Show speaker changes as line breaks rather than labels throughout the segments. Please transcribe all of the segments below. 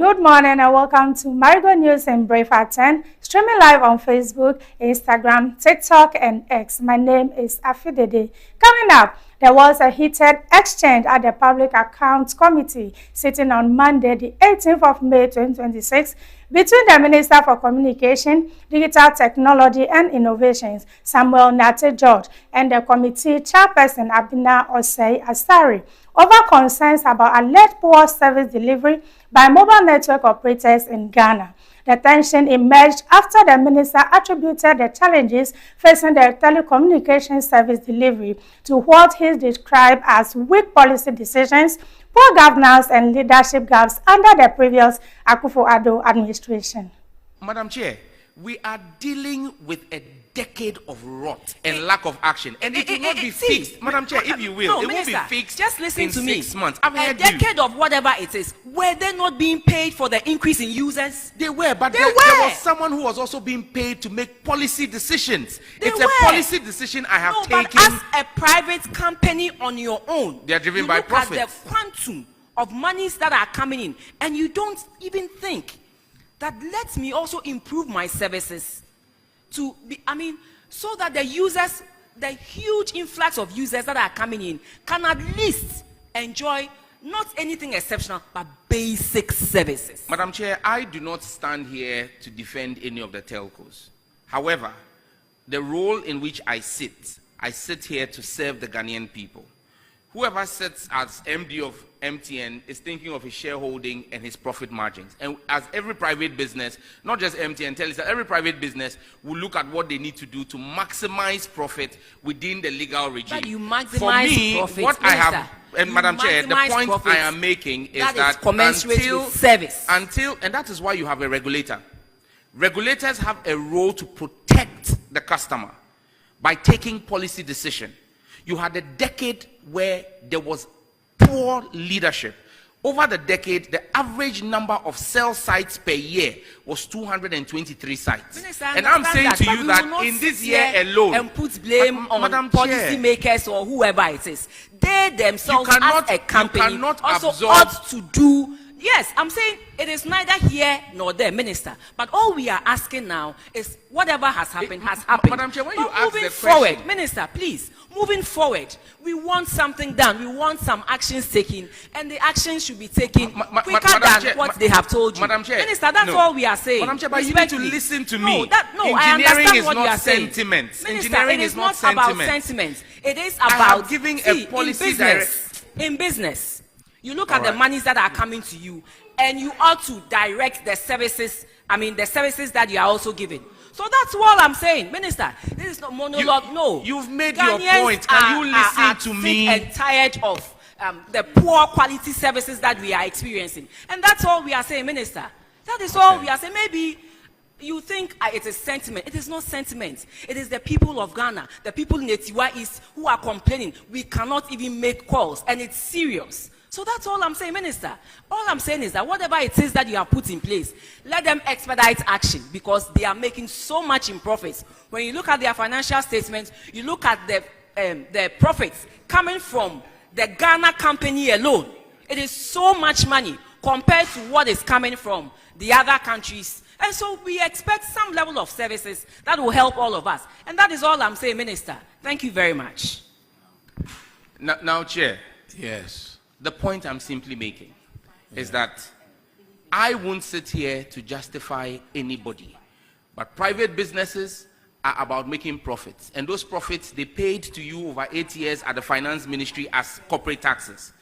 Good morning and welcome to Marego News in brief at 10, streaming live on Facebook, Instagram, TikTok, and X. My name is Afidede. Coming up, there was a heated exchange at the Public Accounts Committee sitting on Monday, the 18th of May 2026, between the Minister for Communication, Digital Technology and Innovations, Samuel Nate George, and the committee chairperson, Abina Osei Asari, over concerns about alleged poor service delivery by mobile network operators in Ghana. The tension emerged after the minister attributed the challenges facing the telecommunications service delivery to what he described as weak policy decisions, poor governance, and leadership gaps under the previous Akufo-Addo administration.
Madam Chair, we are dealing with a decade of rot and lack of action, and it will not be fixed. Madam Chair, if you will, it won't be fixed.
Just listen
in
to me.
6 months.
A decade of whatever it is, were they not being paid for the increase in users?
They were, but there was someone who was also being paid to make policy decisions. It's a policy decision I have taken.
But as a private company on your own,
they are driven by profit.
Look at the quantum of monies that are coming in, and you don't even think that let me also improve my services to be, so that the users, the huge influx of users that are coming in, can at least enjoy not anything exceptional, but basic services.
Madam Chair, I do not stand here to defend any of the telcos. However, the role in which I sit here to serve the Ghanaian people. Whoever sits as MD of MTN is thinking of his shareholding and his profit margins. And as every private business, not just MTN, Telisa, every private business will look at what they need to do to maximize profit within the legal regime.
But you maximize
for me,
profit,
what
Minister,
I have, and Madam Chair, the point I am making is that
commensurate with service.
And that is why you have a regulator. Regulators have a role to protect the customer by taking policy decision. You had a decade where there was poor leadership. Over the decade, the average number of cell sites per year was 223 sites.
Minister,
and I'm saying to you that in this year alone,
and put blame on policymakers or whoever it is. They themselves, as a company, also ought to do. Yes, I'm saying it is neither here nor there, Minister. But all we are asking now is whatever has happened has happened.
Madam Chair, when
but
you ask
moving
the
forward,
question,
Minister, please, moving forward, we want something done. We want some actions taken, and the actions should be taken quicker than what they have told you.
Madam Chair,
Minister, that's all we are saying.
Madam Chair, but you need to listen to me.
I understand what you are saying.
Engineering is not sentiment.
Minister, it is not about sentiment. It is about
giving a policy
in business. You look at the monies that are coming to you, and you ought to direct the services, the services that you are also giving. So that's all I'm saying. Minister, this is not monologue, no.
You've made
Ghanaians
your point. Can you listen to me?
And tired of the poor quality services that we are experiencing. And that's all we are saying, Minister. That is all we are saying. Maybe you think it is sentiment. It is not sentiment. It is the people of Ghana, the people in Etiwa East who are complaining. We cannot even make calls, and it's serious. So that's all I'm saying, Minister. All I'm saying is that whatever it is that you have put in place, let them expedite action because they are making so much in profits. When you look at their financial statements, you look at the profits coming from the Ghana company alone. It is so much money compared to what is coming from the other countries. And so we expect some level of services that will help all of us. And that is all I'm saying, Minister. Thank you very much.
Now, Chair.
Yes.
The point I'm simply making is that I won't sit here to justify anybody, but private businesses are about making profits, and those profits they paid to you over 8 years at the finance ministry as corporate taxes.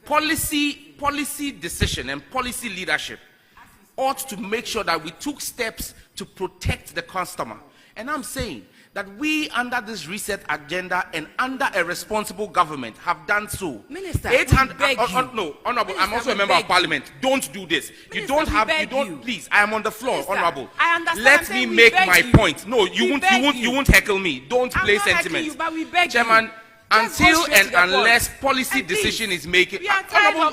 Policy decision and policy leadership ought to make sure that we took steps to protect the customer. And I'm saying that we, under this reset agenda and under a responsible government, have done so.
Minister,
no, Honorable, Minister, I'm also a member of Parliament. Don't do this.
Minister,
please, I am on the floor,
Minister,
Honorable.
I understand.
Let me make my point. No, you won't heckle me. Don't play sentiment. Chairman, until and unless policy decision is making,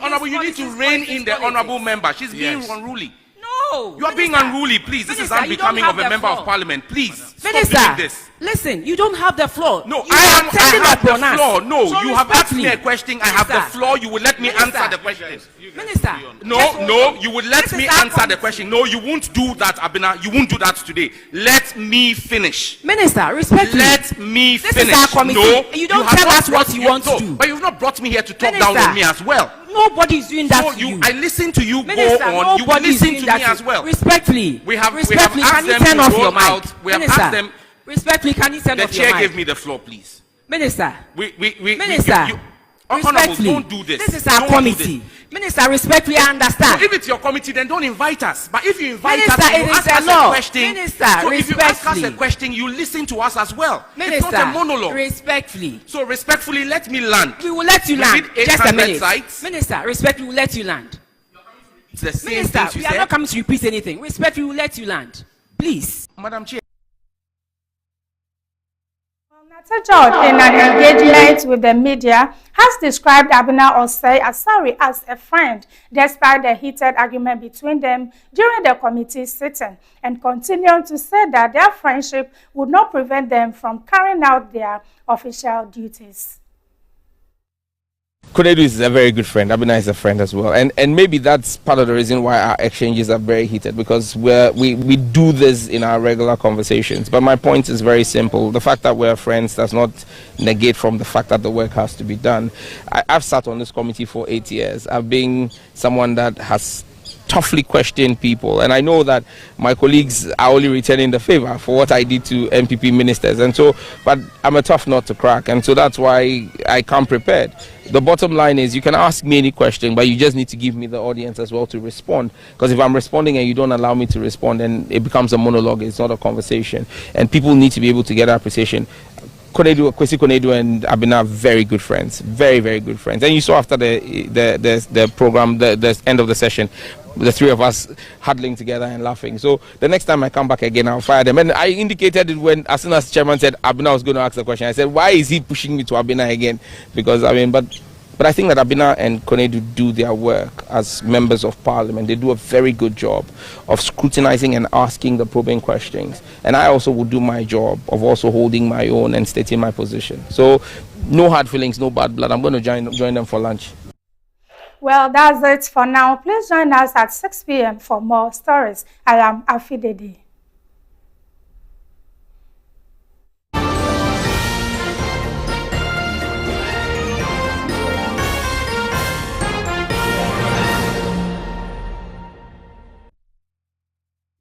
Honorable, you need to rein in the Honorable member. She's being unruly.
No,
you are being unruly, please. This is unbecoming of a member of Parliament. Please, stop doing this.
Listen, you don't have the floor.
No,
You
I
are
have
attending
the
upon us.
floor. No,
So
you have asked me a
respectfully,
question. I have the
Minister,
floor. You will let me
Minister,
answer the question.
Minister.
No,
just hold
no,
on.
you will let
This
me
is our
answer the
committee.
question. No, you won't do that, Abina. You won't do that today. Let me finish.
Minister, respectfully.
Let me
This
finish.
is our committee.
No,
You don't
have
tell
not
us what
brought-
you want to
no,
do.
But you've not brought me here to talk
Minister,
down on me as well.
Nobody is doing that
So
to you.
I listen to you.
Minister,
go on. You will
nobody is
listen
doing
to
that
me as well.
Respectfully.
We have
Respectfully,
asked
can you
them
turn
to
off
roll
your mic?
out. We have
Minister,
asked them.
respectfully, can you turn
The
off your
chair
mic?
gave me the floor, please.
Minister.
Minister,
Minister.
Honorable,
Respectfully,
don't do this.
This is our
Don't do
committee.
this.
Minister, respectfully, I understand.
So if it's your committee, then don't invite us. But if you invite
Minister,
us and
it
you
is
ask
a
us
law.
a question,
Minister,
so if you ask us a
respectfully.
question, you listen to us as well.
Minister,
it's not a monologue.
respectfully.
So respectfully, let me land.
We will let you
We
land.
read
Just a
800
minute.
sites.
Minister, respectfully, we will let you land.
It's the same
Minister,
things you
we are
said.
not coming to repeat anything. Respectfully, we will let you land. Please.
Madam Chair.
George, in an engagement with the media, has described Abina Osei Asari as a friend, despite the heated argument between them during the committee sitting, and continued to say that their friendship would not prevent them from carrying out their official duties.
Konedu is a very good friend. Abina is a friend as well, and maybe that's part of the reason why our exchanges are very heated, because we do this in our regular conversations. But my point is very simple: the fact that we're friends does not negate from the fact that the work has to be done. I've sat on this committee for 8 years. I've been someone that has toughly questioned people, and I know that my colleagues are only returning the favor for what I did to MPP ministers, and so, but I'm a tough nut to crack, and so that's why I come prepared. The bottom line is, you can ask me any question, but you just need to give me the audience as well to respond, because if I'm responding and you don't allow me to respond, then it becomes a monologue. It's not a conversation, and people need to be able to get appreciation. Kwesi Konedu and Abina are very good friends, very, very good friends. And you saw after the program, the end of the session, the three of us huddling together and laughing. So the next time I come back again, I'll fire them. And I indicated it when, as soon as the chairman said Abina was going to ask the question, I said, why is he pushing me to Abina again? Because I mean, but I think that Abina and Konedu do their work as members of parliament. They do a very good job of scrutinizing and asking the probing questions. And I also will do my job of also holding my own and stating my position. So no hard feelings, no bad blood. I'm going to join them for lunch.
Well, that's it for now. Please join us at 6 p.m. for more stories. I am Afidede.